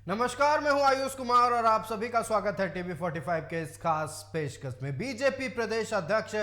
नमस्कार, मैं हूं आयुष कुमार और आप सभी का स्वागत है टीवी 45 के इस खास पेशकश में। बीजेपी प्रदेश अध्यक्ष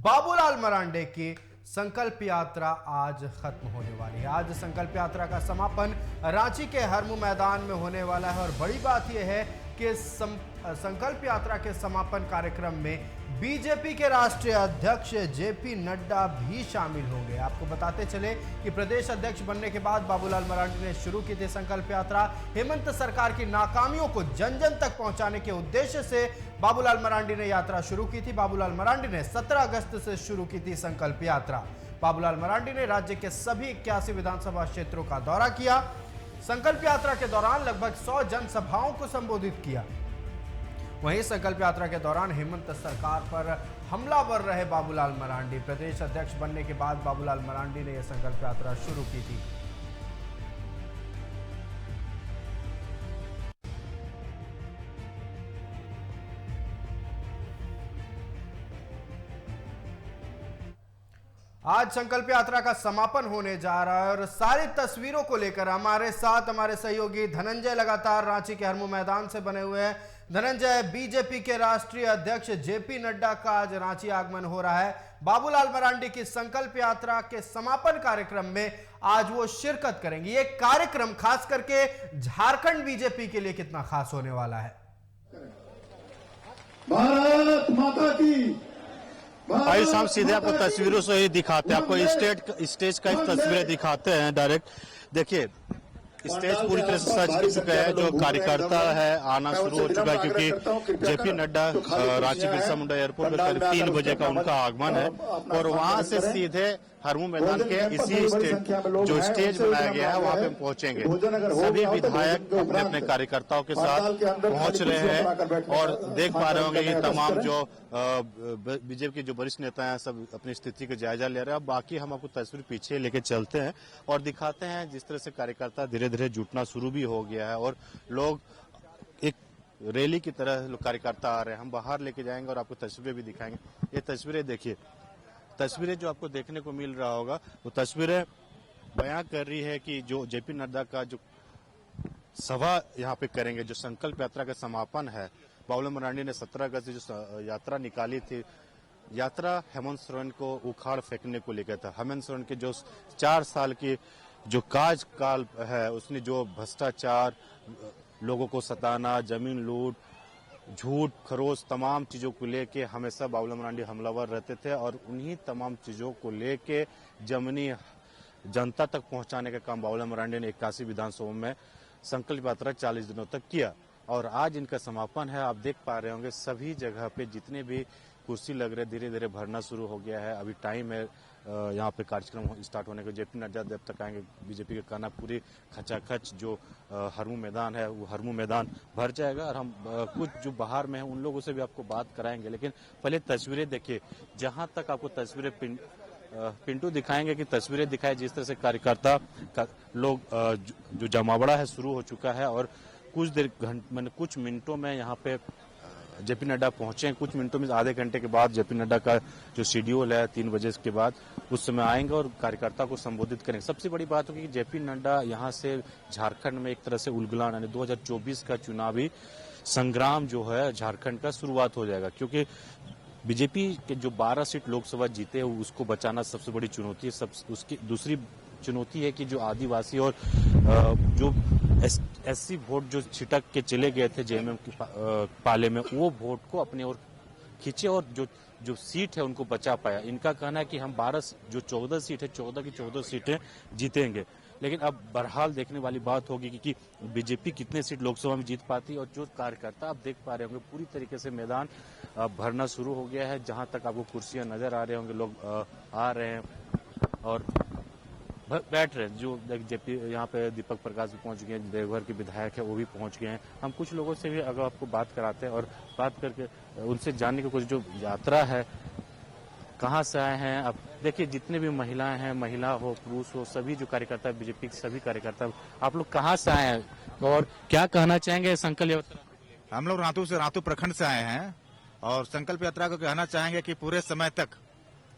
बाबूलाल मरांडी की संकल्प यात्रा आज खत्म होने वाली है। आज संकल्प यात्रा का समापन रांची के हरमू मैदान में होने वाला है और बड़ी बात यह है कि संकल्प यात्रा के समापन कार्यक्रम में बीजेपी के राष्ट्रीय अध्यक्ष जेपी नड्डा भी शामिल होंगे। आपको बताते चले कि प्रदेश अध्यक्ष बनने के बाद बाबूलाल मरांडी ने शुरू की थी संकल्प यात्रा। हेमंत सरकार की नाकामियों को जन जन तक पहुंचाने के उद्देश्य से बाबूलाल मरांडी ने यात्रा शुरू की थी। बाबूलाल मरांडी ने 17 अगस्त से शुरू की थी संकल्प यात्रा। बाबूलाल मरांडी ने राज्य के सभी 81 विधानसभा क्षेत्रों का दौरा किया। संकल्प यात्रा के दौरान लगभग 100 जनसभाओं को संबोधित किया। वहीं संकल्प यात्रा के दौरान हेमंत सरकार पर हमलावर रहे बाबूलाल मरांडी। प्रदेश अध्यक्ष बनने के बाद बाबूलाल मरांडी ने यह संकल्प यात्रा शुरू की थी। आज संकल्प यात्रा का समापन होने जा रहा है और सारी तस्वीरों को लेकर हमारे साथ हमारे सहयोगी धनंजय लगातार रांची के हरमू मैदान से बने हुए हैं। धनंजय, बीजेपी के राष्ट्रीय अध्यक्ष जेपी नड्डा का आज रांची आगमन हो रहा है। बाबूलाल मरांडी की संकल्प यात्रा के समापन कार्यक्रम में आज वो शिरकत करेंगे। ये कार्यक्रम खास करके झारखंड बीजेपी के लिए कितना खास होने वाला है? भारत माता की। आइए हम सीधे आपको तस्वीरों से ही दिखाते हैं, आपको स्टेज का तस्वीरें दिखाते हैं डायरेक्ट। देखिए स्टेज पूरी तरह से सज चुका है। जो कार्यकर्ता है आना शुरू हो चुका है क्योंकि जेपी नड्डा रांची बिरसा मुंडा एयरपोर्ट पर करीब 3 बजे का उनका आगमन है और वहां से सीधे हरमू मैदान के इसी जो स्टेज बनाया गया है वहां पे पहुंचेंगे। सभी विधायक अपने अपने कार्यकर्ताओं के साथ पहुंच रहे हैं और देख पा रहे होंगे कि तमाम जो बीजेपी के जो वरिष्ठ नेता हैं सब अपनी स्थिति का जायजा ले रहे हैं। अब बाकी हम आपको तस्वीर पीछे लेके चलते हैं और दिखाते हैं जिस तरह से कार्यकर्ता धीरे धीरे जुटना शुरू भी हो गया है और लोग एक रैली की तरह कार्यकर्ता आ रहे हैं। हम बाहर लेके जाएंगे और आपको तस्वीरें भी दिखाएंगे। ये तस्वीरें देखिए, तस्वीरें जो आपको देखने को मिल रहा होगा वो तस्वीरें बयां कर रही है कि जो जेपी नड्डा का जो सभा यहाँ पे करेंगे, जो संकल्प यात्रा का समापन है। बाबूलाल मरांडी ने 17 अगस्त जो यात्रा निकाली थी, यात्रा हेमंत सोरेन को उखाड़ फेंकने को लेकर था। हेमंत सोरेन के जो 4 साल की जो कार्यकाल है उसने जो भ्रष्टाचार, लोगों को सताना, जमीन लूट, झूठ खरोच तमाम चीजों को लेके हमेशा बाबूलाल मरांडी हमलावर रहते थे और उन्हीं तमाम चीजों को लेके जमीनी जनता तक पहुंचाने का काम बाबूलाल मरांडी ने 81 विधानसभा में संकल्प यात्रा 40 दिनों तक किया और आज इनका समापन है। आप देख पा रहे होंगे सभी जगह पे जितने भी कुर्सी लग रहे धीरे धीरे भरना शुरू हो गया है। अभी टाइम है यहाँ पे कार्यक्रम स्टार्ट होने का। जेपी नड्डा जब तक आएंगे बीजेपी का कहना पूरी खचाखच जो हरमू मैदान है वो हरमू मैदान भर जाएगा और हम कुछ जो बाहर में है उन लोगों से भी आपको बात कराएंगे। लेकिन पहले तस्वीरें देखिए, जहां तक आपको तस्वीरें पिंटू दिखाएंगे कि तस्वीरें दिखाए जिस तरह से कार्यकर्ता लोग जो जमावड़ा है शुरू हो चुका है और कुछ मिनटों में यहाँ पे जेपी नड्डा पहुंचे। कुछ मिनटों में आधे घंटे के बाद जेपी नड्डा का जो शेड्यूल है 3 बजे के बाद उस समय आएंगे और कार्यकर्ता को संबोधित करेंगे। सबसे बड़ी बात होगी कि जेपी नड्डा यहां से झारखंड में एक तरह से उलगुलान यानी 2024 का चुनावी संग्राम जो है झारखंड का शुरुआत हो जाएगा क्योंकि बीजेपी के जो 12 सीट लोकसभा जीते हैं उसको बचाना सबसे बड़ी चुनौती है। उसकी दूसरी चुनौती है कि जो आदिवासी और जो एससी वोट जो छिटक के चले गए थे जेएमएम की पाले में वो वोट को अपने ओर खींचे और जो सीट है उनको बचा पाया। इनका कहना है कि हम 12 जो 14 सीट है 14 की 14 सीटें जीतेंगे। लेकिन अब बहरहाल देखने वाली बात होगी कि बीजेपी कितने सीट लोकसभा में जीत पाती है और जो कार्यकर्ता आप देख पा रहे होंगे पूरी तरीके से मैदान भरना शुरू हो गया है। जहां तक आपको कुर्सियां नजर आ रहे होंगे लोग आ रहे हैं और बैठ रहे हैं। जो जेपी यहाँ पे दीपक प्रकाश भी पहुंच गए हैं, देवघर के विधायक है वो भी पहुंच गए हैं। हम कुछ लोगों से भी अगर आपको बात कराते हैं और बात करके उनसे जानने की कुछ जो यात्रा है कहाँ से आए हैं। अब देखिए जितने भी महिलाएं हैं, महिला हो पुरुष हो, सभी जो कार्यकर्ता बीजेपी के सभी कार्यकर्ता, आप लोग कहाँ से आए हैं और क्या कहना चाहेंगे संकल्प यात्रा? हम लोग रातू प्रखंड से आए हैं और संकल्प यात्रा को कहना चाहेंगे कि पूरे समय तक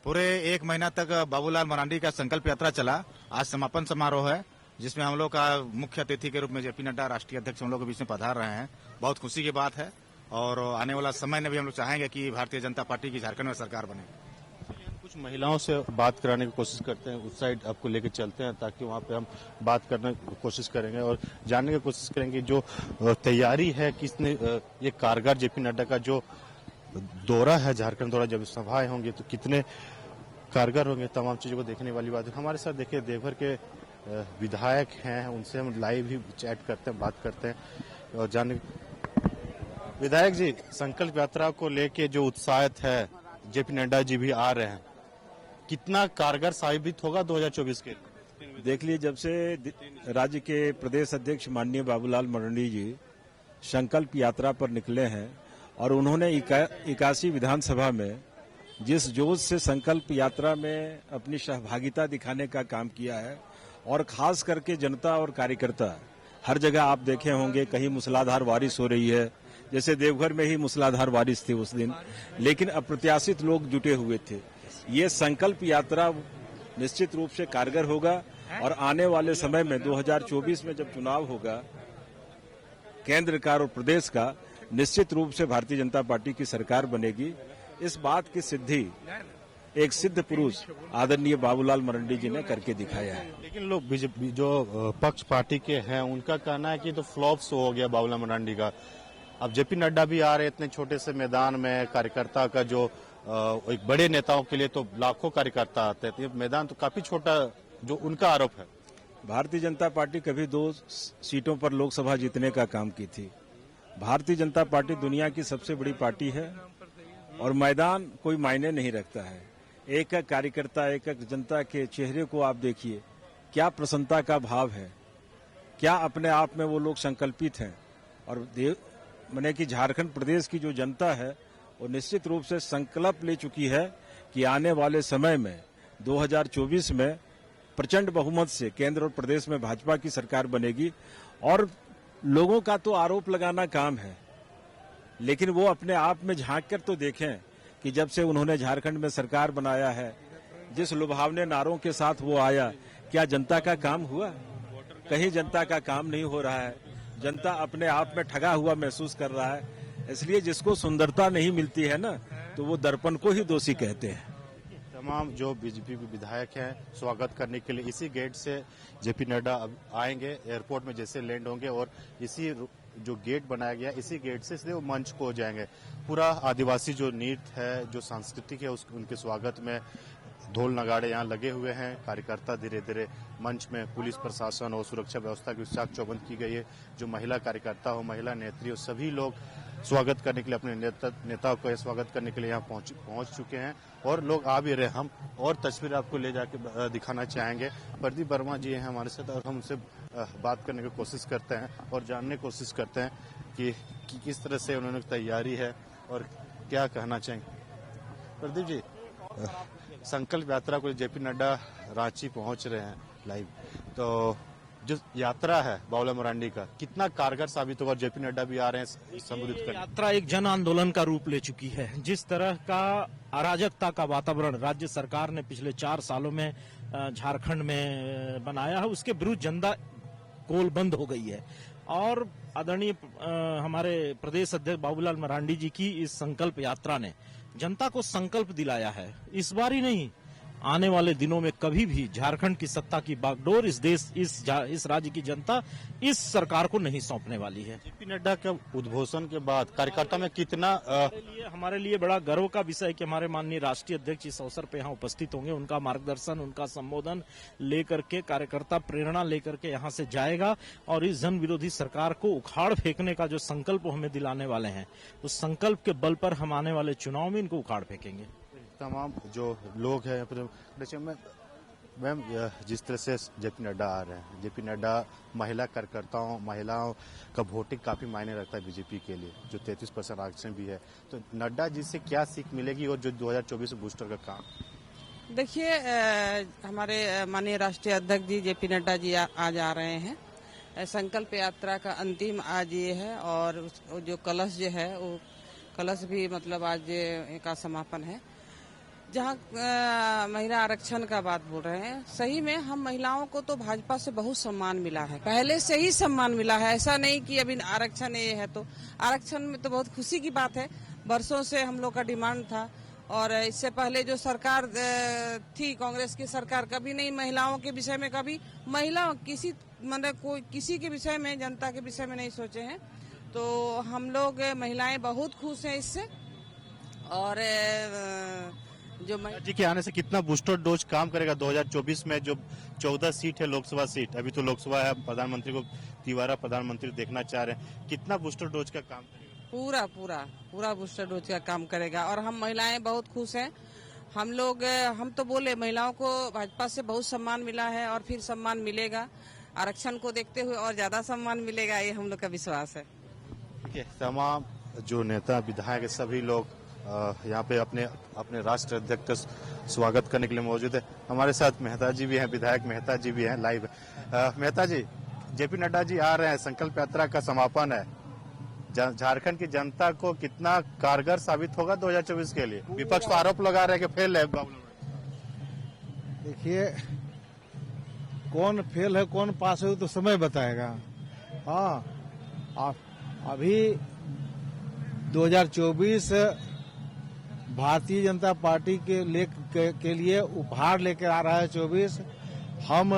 पूरे 1 महीना तक बाबूलाल मरांडी का संकल्प यात्रा चला। आज समापन समारोह है जिसमें हम लोग का मुख्य अतिथि के रूप में जेपी नड्डा राष्ट्रीय अध्यक्ष हम लोग के बीच में पधार रहे हैं। बहुत खुशी की बात है और आने वाला समय में भी हम लोग चाहेंगे कि भारतीय जनता पार्टी की झारखंड में सरकार बने। कुछ महिलाओं से बात कराने की कोशिश करते हैं, उस साइड आपको लेकर चलते हैं ताकि वहां पे हम बात करने की कोशिश करेंगे और जानने की कोशिश करेंगे जो तैयारी है किसने ये कारगर जेपी नड्डा का जो दौरा है झारखंड दौरा, जब सभाएं होंगी तो कितने कारगर होंगे, तमाम चीजों को देखने वाली बात है। हमारे साथ देखिए देवघर के विधायक हैं, उनसे हम लाइव ही चैट करते हैं, बात करते हैं और जानने। विधायक जी, संकल्प यात्रा को लेके जो उत्साहित है, जेपी नड्डा जी भी आ रहे हैं, कितना कारगर साबित होगा 2024 के? देख लीजिए, जब से राज्य के प्रदेश अध्यक्ष माननीय बाबूलाल मरांडी जी संकल्प यात्रा पर निकले हैं और उन्होंने 81 विधानसभा में जिस जोश से संकल्प यात्रा में अपनी सहभागिता दिखाने का काम किया है और खास करके जनता और कार्यकर्ता, हर जगह आप देखे होंगे कहीं मूसलाधार बारिश हो रही है, जैसे देवघर में ही मूसलाधार बारिश थी उस दिन, लेकिन अप्रत्याशित लोग जुटे हुए थे। ये संकल्प यात्रा निश्चित रूप से कारगर होगा और आने वाले समय में 2024 में जब चुनाव होगा केंद्र का और प्रदेश का, निश्चित रूप से भारतीय जनता पार्टी की सरकार बनेगी। इस बात की सिद्धि एक सिद्ध पुरुष आदरणीय बाबूलाल मरांडी जी ने करके दिखाया है। लेकिन लोग बीजेपी जो पक्ष पार्टी के हैं उनका कहना है कि तो फ्लॉप शो हो गया बाबूलाल मरांडी का। अब जेपी नड्डा भी आ रहे इतने छोटे से मैदान में, कार्यकर्ता का जो एक बड़े नेताओं के लिए तो लाखों कार्यकर्ता आते हैं, तो ये मैदान तो काफी छोटा, जो उनका आरोप है। भारतीय जनता पार्टी कभी 2 सीटों पर लोकसभा जीतने का काम की थी। भारतीय जनता पार्टी दुनिया की सबसे बड़ी पार्टी है और मैदान कोई मायने नहीं रखता है। एक एक कार्यकर्ता, एक एक जनता के चेहरे को आप देखिए, क्या प्रसन्नता का भाव है, क्या अपने आप में वो लोग संकल्पित हैं। और माने कि झारखंड प्रदेश की जो जनता है वो निश्चित रूप से संकल्प ले चुकी है कि आने वाले समय में 2024 में प्रचंड बहुमत से केंद्र और प्रदेश में भाजपा की सरकार बनेगी। और लोगों का तो आरोप लगाना काम है, लेकिन वो अपने आप में झांक कर तो देखें कि जब से उन्होंने झारखंड में सरकार बनाया है, जिस लुभावने नारों के साथ वो आया, क्या जनता का काम हुआ? कहीं जनता का काम नहीं हो रहा है। जनता अपने आप में ठगा हुआ महसूस कर रहा है। इसलिए जिसको सुंदरता नहीं मिलती है ना, तो वो दर्पण को ही दोषी कहते हैं। तमाम जो बीजेपी के विधायक हैं स्वागत करने के लिए इसी गेट से जेपी नड्डा अब आएंगे, एयरपोर्ट में जैसे लैंड होंगे और इसी जो गेट बनाया गया इसी गेट से सीधे वो मंच को जाएंगे। पूरा आदिवासी जो नृत्य है, जो सांस्कृतिक है, उनके स्वागत में ढोल नगाड़े यहाँ लगे हुए हैं। कार्यकर्ता धीरे धीरे मंच में, पुलिस प्रशासन और सुरक्षा व्यवस्था की चाक चौबंद की गई है। जो महिला कार्यकर्ता हो, महिला नेत्री हो, सभी लोग स्वागत करने के लिए, अपने नेताओं को स्वागत करने के लिए यहाँ पहुंच चुके हैं और लोग आ भी रहे। हम और तस्वीर आपको ले जाके दिखाना चाहेंगे। प्रदीप वर्मा जी हैं हमारे साथ और हम उनसे बात करने की कोशिश करते हैं और जानने की कोशिश करते हैं कि किस तरह से उन्होंने तैयारी है और क्या कहना चाहेंगे। प्रदीप जी, संकल्प यात्रा को जेपी नड्डा रांची पहुंच रहे हैं लाइव, तो जो यात्रा है बाबूलाल मरांडी का कितना कारगर साबित होगा? जेपी नड्डा भी आ रहे हैं संबोधित करने। यात्रा एक जन आंदोलन का रूप ले चुकी है। जिस तरह का अराजकता का वातावरण राज्य सरकार ने पिछले 4 सालों में झारखंड में बनाया है, उसके विरुद्ध जनता गोलबंद हो गई है। और आदरणीय हमारे प्रदेश अध्यक्ष बाबूलाल मरांडी जी की इस संकल्प यात्रा ने जनता को संकल्प दिलाया है, इस बार ही नहीं, आने वाले दिनों में कभी भी झारखंड की सत्ता की बागडोर इस राज्य की जनता इस सरकार को नहीं सौंपने वाली है। जेपी नड्डा के उद्घोषण के बाद कार्यकर्ता में कितना हमारे लिए बड़ा गर्व का विषय है कि हमारे माननीय राष्ट्रीय अध्यक्ष इस अवसर पे यहाँ उपस्थित होंगे। उनका मार्गदर्शन, उनका संबोधन लेकर के कार्यकर्ता प्रेरणा लेकर के यहाँ से जाएगा और इस जन विरोधी सरकार को उखाड़ फेंकने का जो संकल्प हमें दिलाने वाले हैं, उस संकल्प के बल पर हम आने वाले चुनाव में इनको उखाड़ फेंकेंगे। तमाम जो लोग हैं, मैम जिस तरह से जेपी नड्डा आ रहे हैं, जेपी नड्डा महिलाओं का वोटिंग काफी मायने रखता है बीजेपी के लिए, जो 33% आरक्षण भी है, तो नड्डा जी से क्या सीख मिलेगी और जो 2024 बूस्टर का काम? देखिए, हमारे माननीय राष्ट्रीय अध्यक्ष जी जेपी नड्डा जी आज आ रहे हैं। संकल्प यात्रा का अंतिम आज ये है और जो कलश जो है वो कलश भी मतलब आज का समापन है। जहाँ महिला आरक्षण का बात बोल रहे हैं, सही में हम महिलाओं को तो भाजपा से बहुत सम्मान मिला है, पहले से ही सम्मान मिला है। ऐसा नहीं कि अभी आरक्षण ये है, तो आरक्षण में तो बहुत खुशी की बात है। वर्षों से हम लोग का डिमांड था, और इससे पहले जो सरकार थी कांग्रेस की सरकार, कभी नहीं महिलाओं के विषय में, कभी महिला किसी मतलब कोई किसी के विषय में, जनता के विषय में नहीं सोचे हैं। तो हम लोग महिलाएं बहुत खुश हैं इससे। और जो जी के आने से कितना बूस्टर डोज काम करेगा 2024 में? जो 14 सीट है लोकसभा सीट, अभी तो लोकसभा है, प्रधानमंत्री को तिवारा प्रधानमंत्री देखना चाह रहे हैं, कितना बूस्टर डोज का काम करेगा? पूरा बूस्टर डोज का काम करेगा। और हम महिलाएं बहुत खुश हैं। हम तो बोले महिलाओं को भाजपा से बहुत सम्मान मिला है, और फिर सम्मान मिलेगा। आरक्षण को देखते हुए और ज्यादा सम्मान मिलेगा, ये हम लोग का विश्वास है। देखिए, तमाम जो नेता विधायक सभी लोग यहाँ पे अपने अपने राष्ट्र अध्यक्ष का स्वागत करने के लिए मौजूद है। हमारे साथ मेहता जी भी हैं, विधायक मेहता जी भी हैं लाइव। मेहता जी, जेपी नड्डा जी आ रहे हैं, संकल्प यात्रा का समापन है, झारखंड की जनता को कितना कारगर साबित होगा 2024 के लिए? विपक्ष तो आरोप लगा रहे हैं कि फेल है। देखिए, कौन फेल है कौन पास है तो समय बताएगा। हाँ, अभी 2024 भारतीय जनता पार्टी के लिए उपहार लेकर आ रहा है। 24 हम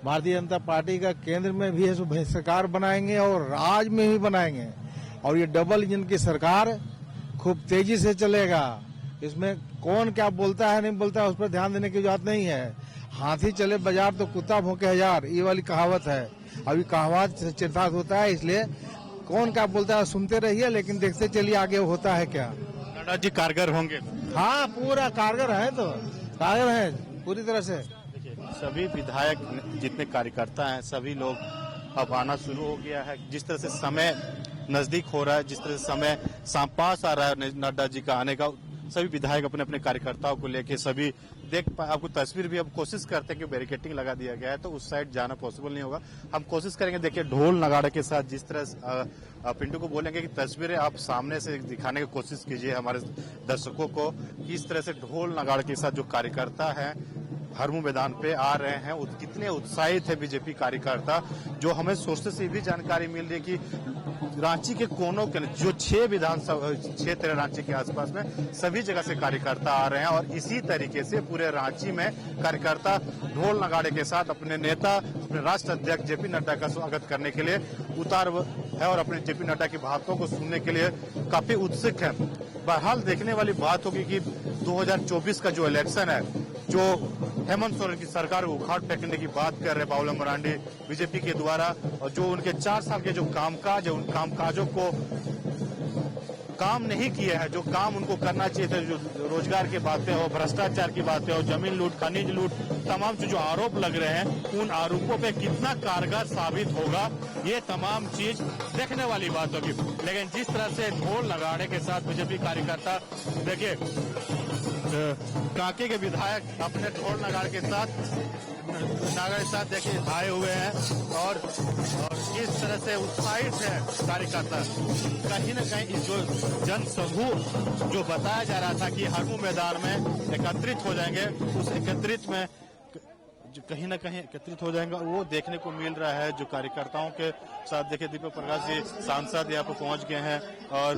भारतीय जनता पार्टी का केंद्र में भी सरकार बनाएंगे और राज्य में भी बनाएंगे, और ये डबल इंजन की सरकार खूब तेजी से चलेगा। इसमें कौन क्या बोलता है नहीं बोलता है उस पर ध्यान देने की जरूरत नहीं है। हाथी चले बाजार तो कुत्ता भौंके हजार, ये वाली कहावत है। अभी कहावत चरितार्थ होता है, इसलिए कौन क्या बोलता है सुनते रहिए, लेकिन देखते चलिए आगे होता है क्या। नड्डा जी कारगर होंगे? हाँ, पूरा कारगर है, तो कारगर है पूरी तरह से। सभी विधायक जितने कार्यकर्ता हैं सभी लोग अब आना शुरू हो गया है। जिस तरह से समय नजदीक हो रहा है, जिस तरह से समय पास आ रहा है नड्डा जी का आने का, सभी विधायक अपने अपने कार्यकर्ताओं को लेके सभी आपको तस्वीर भी अब कोशिश करते हैं कि बैरिकेटिंग लगा दिया गया है, तो उस साइड जाना पॉसिबल नहीं होगा। हम कोशिश करेंगे, देखिए ढोल नगाड़े के साथ, जिस तरह पिंटू को बोलेंगे कि तस्वीरें आप सामने से दिखाने की कोशिश कीजिए हमारे दर्शकों को, किस तरह से ढोल नगाड़े के साथ जो कार्यकर्ता है हरमू मैदान पे आ रहे हैं, कितने उत्साहित है बीजेपी कार्यकर्ता। जो हमें सोर्सेस से भी जानकारी मिल रही है कि रांची के कोनों के जो 6 विधानसभा क्षेत्र है रांची के आसपास में, सभी जगह से कार्यकर्ता आ रहे हैं, और इसी तरीके से पूरे रांची में कार्यकर्ता ढोल नगाड़े के साथ अपने नेता, अपने राष्ट्र अध्यक्ष जेपी नड्डा का स्वागत करने के लिए उतार है, और अपने जेपी नड्डा की बातों को सुनने के लिए काफी उत्सुक है। बहरहाल देखने वाली बात होगी कि 2024 का जो इलेक्शन है, जो हेमंत सोरेन की सरकार को उखाड़ फेंकने की बात कर रहे बाबूलाल मरांडी बीजेपी के द्वारा, और जो उनके 4 साल के जो कामकाज है, उन कामकाजों को काम नहीं किया है, जो काम उनको करना चाहिए था, जो रोजगार की बातें हो, भ्रष्टाचार की बातें हो, जमीन लूट, खनिज लूट, तमाम जो आरोप लग रहे हैं, उन आरोपों पे कितना कारगर साबित होगा, ये तमाम चीज देखने वाली बात होगी। लेकिन जिस तरह से ढोल नगाड़े के साथ बीजेपी कार्यकर्ता, देखिए कांके के विधायक अपने ढोल नगाड़े के साथ देखिए आए हुए हैं, और किस तरह से उत्साहित है कार्यकर्ता। कहीं न कहीं जो जनसमूह जो बताया जा रहा था कि हरमू मैदान में एकत्रित हो जाएंगे, उस एकत्रित में जो कहीं न कहीं एकत्रित हो जाएंगे, वो देखने को मिल रहा है। जो कार्यकर्ताओं के साथ देखिए दीपक प्रकाश जी सांसद यहाँ पर पहुंच गए हैं, और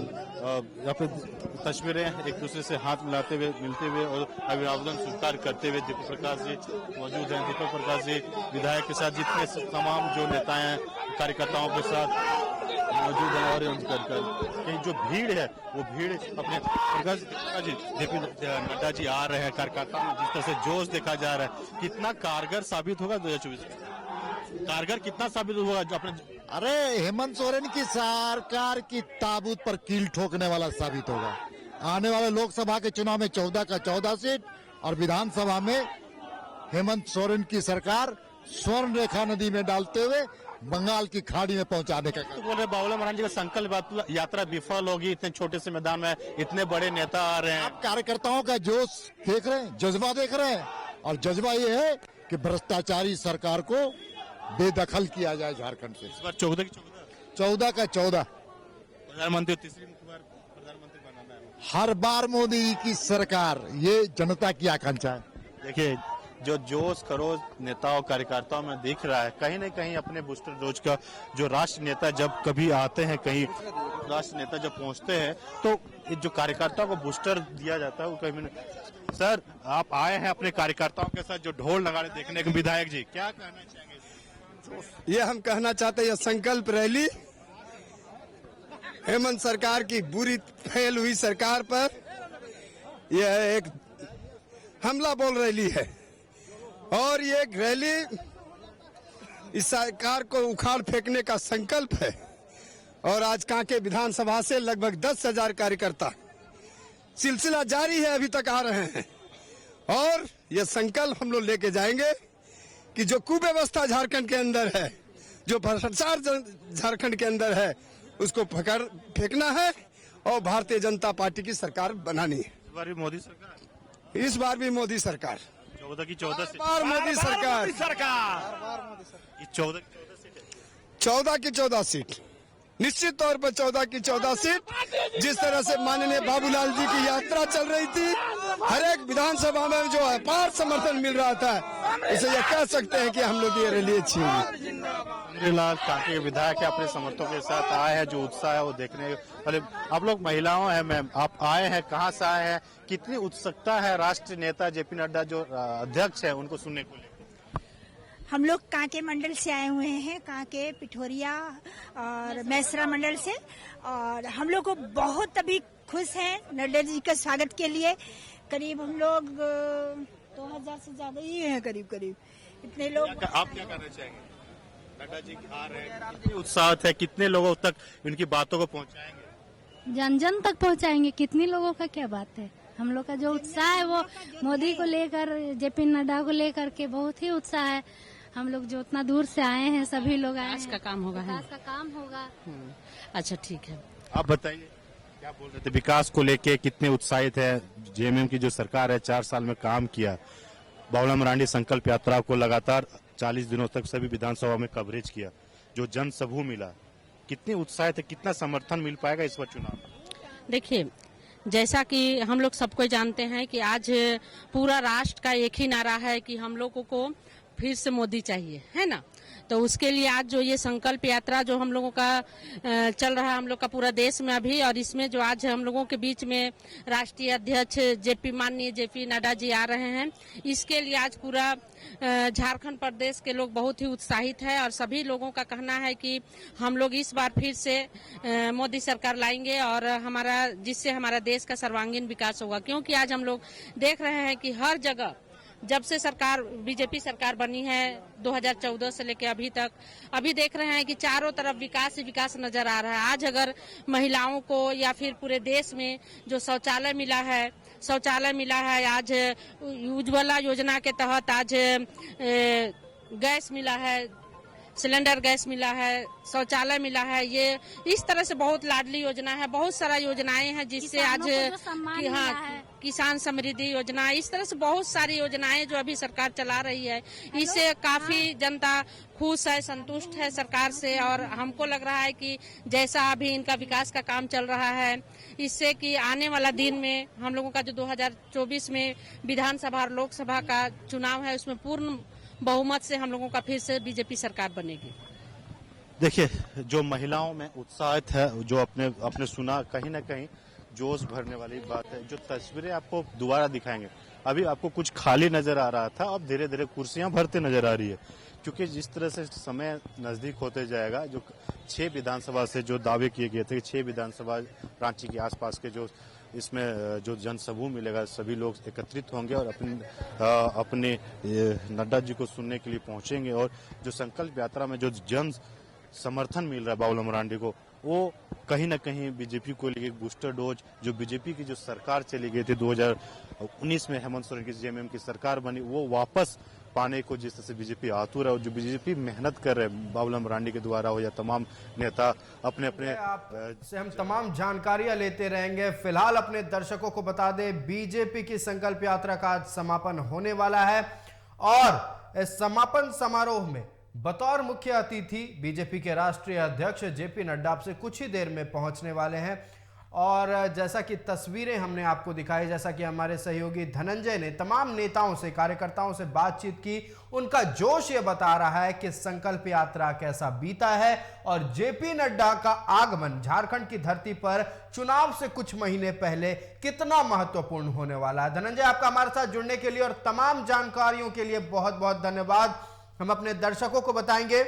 यहाँ पे तस्वीरें एक दूसरे से हाथ मिलाते हुए, मिलते हुए और अभिवादन स्वीकार करते हुए दीपक प्रकाश जी मौजूद हैं। दीपक प्रकाश जी विधायक के साथ जितने तमाम जो नेता हैं कार्यकर्ताओं के साथ मौजूद है, और कहीं जो भीड़ है वो भीड़ अपने प्रकाश जी जेपी नड्डा जी आ रहे हैं, कार्यकर्ताओं में जिस तरह से जोश देखा जा रहा है, कितना कारगर साबित होगा 2024 कारगर कितना साबित होगा जो अपने? अरे हेमंत सोरेन की सरकार की ताबूत पर कील ठोकने वाला साबित होगा। आने वाले लोकसभा के चुनाव में 14 का 14 सीट, और विधानसभा में हेमंत सोरेन की सरकार स्वर्ण रेखा नदी में डालते हुए बंगाल की खाड़ी में पहुंचाने का तो बोल रहे बाबूलाल मरांडी का संकल्प यात्रा विफल होगी, इतने छोटे से मैदान में इतने बड़े नेता आ रहे हैं। आप कार्यकर्ताओं का जोश देख रहे हैं, जज्बा देख रहे हैं, और जज्बा ये है कि भ्रष्टाचारी सरकार को बेदखल किया जाए झारखंड से। इस बार 14 की 14 का 14 प्रधानमंत्री तीसरी बार प्रधानमंत्री बनाना है। हर बार मोदी जी की सरकार, ये जनता की आकांक्षा है। देखिए, जो जोश खरोश नेताओं कार्यकर्ताओं में दिख रहा है, कहीं न कहीं अपने बूस्टर डोज का जो राष्ट्र नेता जब कभी आते हैं, कहीं राष्ट्र नेता जब पहुंचते हैं तो जो कार्यकर्ताओं को बूस्टर दिया जाता है वो कहीं नहीं। सर, आप आए हैं अपने कार्यकर्ताओं के साथ जो ढोल नगाड़े देखने के, विधायक जी क्या कहना चाहेंगे? ये हम कहना चाहते हैं, ये संकल्प रैली हेमंत सरकार की बुरी फेल हुई सरकार पर यह एक हमला बोल रैली है और ये रैली इस सरकार को उखाड़ फेंकने का संकल्प है। और आज कांके विधानसभा से लगभग 10,000 कार्यकर्ता, सिलसिला जारी है, अभी तक आ रहे हैं और ये संकल्प हम लोग लेके जाएंगे कि जो कुव्यवस्था झारखंड के अंदर है, जो भ्रष्टाचार झारखंड के अंदर है, उसको फेंकना है और भारतीय जनता पार्टी की सरकार बनानी है। इस बार भी मोदी सरकार, इस बार भी मोदी सरकार, 14 की 14 सीट, बार मोदी सरकार, 14 की 14 सीट, निश्चित तौर पर 14 की 14 सीट। जिस तरह से माननीय बाबूलाल जी की यात्रा चल रही थी, हर एक विधानसभा में जो अपार समर्थन मिल रहा था, इसे यह कह सकते हैं कि हम लोग ये रैली अच्छी हुई। लाल कांके के विधायक के अपने समर्थकों के साथ आए हैं, जो उत्साह है वो देखने वाले। आप लोग महिलाओं हैं मैम, आप आए हैं, कहाँ से आए हैं, कितनी उत्सुकता है राष्ट्रीय नेता जेपी नड्डा जो अध्यक्ष है उनको सुनने को लेकर? हम लोग कांके मंडल से आए हुए हैं, कांके, पिठोरिया और मैसरा मंडल से, और हम लोग को बहुत अभी खुश हैं नड्डा जी के स्वागत के लिए। करीब हम लोग 2000 से ज्यादा ही हैं, करीब इतने लोग। आप क्या कहना चाहेंगे? नड्डा जी आ रहे हैं, कितनी उत्साह है, कितने लोगों तक इनकी बातों को पहुंचाएंगे? जन जन तक पहुंचाएंगे, कितनी लोगों का क्या बात है। हम लोग का जो उत्साह है वो मोदी को लेकर, जेपी नड्डा को लेकर के बहुत ही उत्साह है। हम लोग जो उतना दूर से आए हैं, सभी लोग आए हैं। का काम होगा, विकास का काम होगा। अच्छा ठीक है। आप बताइए क्या बोल रहे थे, विकास को लेके कितने उत्साहित है? जेएमएम की जो सरकार है 4 साल में काम किया। बाबूलाल मरांडी संकल्प यात्रा को लगातार 40 दिनों तक सभी विधानसभा में कवरेज किया, जो जनसभा मिला, कितनी उत्साहित है, कितना समर्थन मिल पाएगा इस बार चुनाव? देखिए, जैसा कि हम लोग सबको जानते हैं कि आज पूरा राष्ट्र का एक ही नारा है कि हम लोगों को फिर से मोदी चाहिए, है ना। तो उसके लिए आज जो ये संकल्प यात्रा जो हम लोगों का चल रहा है, हम लोग का पूरा देश में अभी, और इसमें जो आज हम लोगों के बीच में राष्ट्रीय अध्यक्ष माननीय जेपी नड्डा जी आ रहे हैं, इसके लिए आज पूरा झारखंड प्रदेश के लोग बहुत ही उत्साहित है। और सभी लोगों का कहना है कि हम लोग इस बार फिर से मोदी सरकार लाएंगे और जिससे हमारा देश का सर्वांगीण विकास होगा। क्योंकि आज हम लोग देख रहे हैं कि हर जगह जब से सरकार बीजेपी सरकार बनी है 2014 से लेकर अभी तक, अभी देख रहे हैं कि चारों तरफ विकास ही विकास नजर आ रहा है। आज अगर महिलाओं को या फिर पूरे देश में जो शौचालय मिला है, आज उज्ज्वला योजना के तहत आज गैस मिला है, सिलेंडर गैस मिला है, शौचालय मिला है, ये इस तरह से बहुत लाडली योजना है, बहुत सारा योजनाएं हैं जिससे आज किसान समृद्धि योजना, इस तरह से बहुत सारी योजनाएं जो अभी सरकार चला रही है, इससे काफी जनता खुश है, संतुष्ट है सरकार से। और हमको लग रहा है कि जैसा अभी इनका विकास का काम चल रहा है, इससे कि आने वाला दिन में हम लोगों का जो 2024 में विधानसभा और लोकसभा का चुनाव है, उसमें पूर्ण बहुमत से हम लोगों का फिर से बीजेपी सरकार बनेगी। देखिए, जो महिलाओं में उत्साहित है, जो अपने सुना, कहीं ना कहीं जोश भरने वाली बात है। जो तस्वीरें आपको दोबारा दिखाएंगे, अभी आपको कुछ खाली नजर आ रहा था, अब धीरे धीरे कुर्सियां भरते नजर आ रही है, क्योंकि जिस तरह से समय नजदीक होते जाएगा, जो 6 विधानसभा से जो दावे किए गए थे, 6 विधानसभा रांची के आसपास के जो इसमें जो जनसभा मिलेगा, सभी लोग एकत्रित होंगे और अपने नड्डा जी को सुनने के लिए पहुंचेंगे। और जो संकल्प यात्रा में जो जन समर्थन मिल रहा है बाबूलाल मरांडी को, वो कहीं ना कहीं बीजेपी को लेके बूस्टर डोज, जो बीजेपी की जो सरकार चली गई थी 2019 में हेमंत सोरेन की जेएमएम की सरकार बनी, वो वापस पाने को जिस तरह से बीजेपी आतुर है, और जो बीजेपी मेहनत कर रहे हैं बाबूलाल मरांडी के द्वारा हो या तमाम नेता अपने से हम तमाम जानकारियां लेते रहेंगे। फिलहाल अपने दर्शकों को बता दें, बीजेपी की संकल्प यात्रा का आज समापन होने वाला है और इस समापन समारोह में बतौर मुख्य अतिथि बीजेपी के राष्ट्रीय अध्यक्ष जेपी नड्डा से कुछ ही देर में पहुंचने वाले हैं। और जैसा कि तस्वीरें हमने आपको दिखाई, जैसा कि हमारे सहयोगी धनंजय ने तमाम नेताओं से, कार्यकर्ताओं से बातचीत की, उनका जोश ये बता रहा है कि संकल्प यात्रा कैसा बीता है और जेपी नड्डा का आगमन झारखंड की धरती पर चुनाव से कुछ महीने पहले कितना महत्वपूर्ण होने वाला है। धनंजय, आपका हमारे साथ जुड़ने के लिए और तमाम जानकारियों के लिए बहुत बहुत धन्यवाद। हम अपने दर्शकों को बताएंगे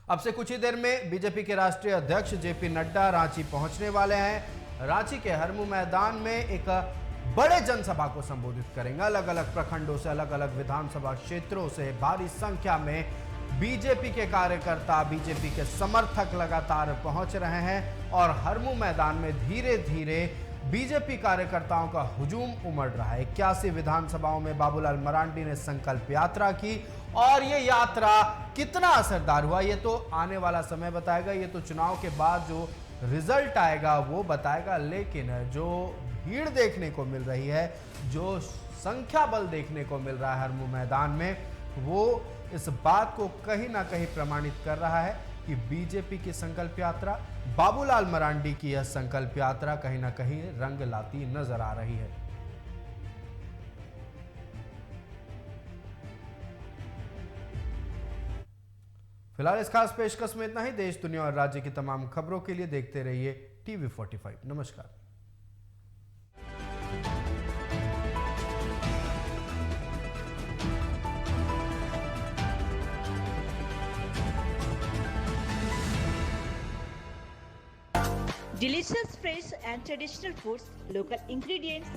अब से कुछ ही देर में बीजेपी के राष्ट्रीय अध्यक्ष जेपी नड्डा रांची पहुंचने वाले हैं। रांची के हरमू मैदान में एक बड़े जनसभा को संबोधित करेंगे। अलग अलग प्रखंडों से, अलग अलग विधानसभा क्षेत्रों से भारी संख्या में बीजेपी के कार्यकर्ता, बीजेपी के समर्थक लगातार पहुंच रहे हैं और हरमू मैदान में धीरे धीरे बीजेपी कार्यकर्ताओं का हुजूम उमड़ रहा है। 81 विधानसभाओं में बाबूलाल मरांडी ने संकल्प यात्रा की और ये यात्रा कितना असरदार हुआ ये तो आने वाला समय बताएगा, ये तो चुनाव के बाद जो रिजल्ट आएगा वो बताएगा। लेकिन जो भीड़ देखने को मिल रही है, जो संख्या बल देखने को मिल रहा है हरमू मैदान में, वो इस बात को कहीं ना कहीं प्रमाणित कर रहा है कि बीजेपी की संकल्प यात्रा, बाबूलाल मरांडी की यह संकल्प यात्रा कहीं ना कहीं रंग लाती नजर आ रही है। फिलहाल इस खास पेशकश में इतना ही। देश, दुनिया और राज्य की तमाम खबरों के लिए देखते रहिए TV45। नमस्कार। Delicious, fresh and traditional foods, local ingredients,